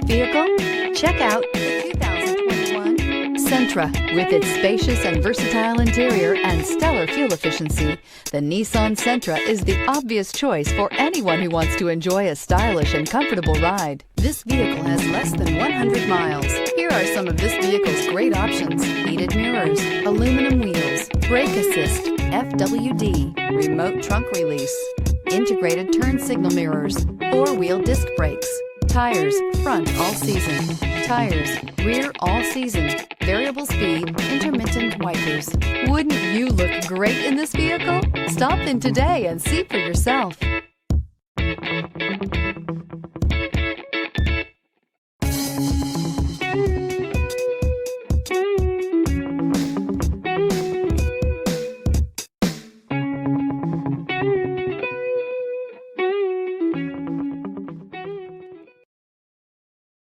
vehicle? Check out the 2021 Sentra. With its spacious and versatile interior and stellar fuel efficiency, the Nissan Sentra is the obvious choice for anyone who wants to enjoy a stylish and comfortable ride. This vehicle has less than 100 miles. Here are some of this vehicle's great options: heated mirrors, aluminum wheels, brake assist, FWD, remote trunk release, integrated turn signal mirrors, four-wheel disc brakes, tires, front all season, tires, rear all season, variable speed, intermittent wipers. Wouldn't you look great in this vehicle? Stop in today and see for yourself.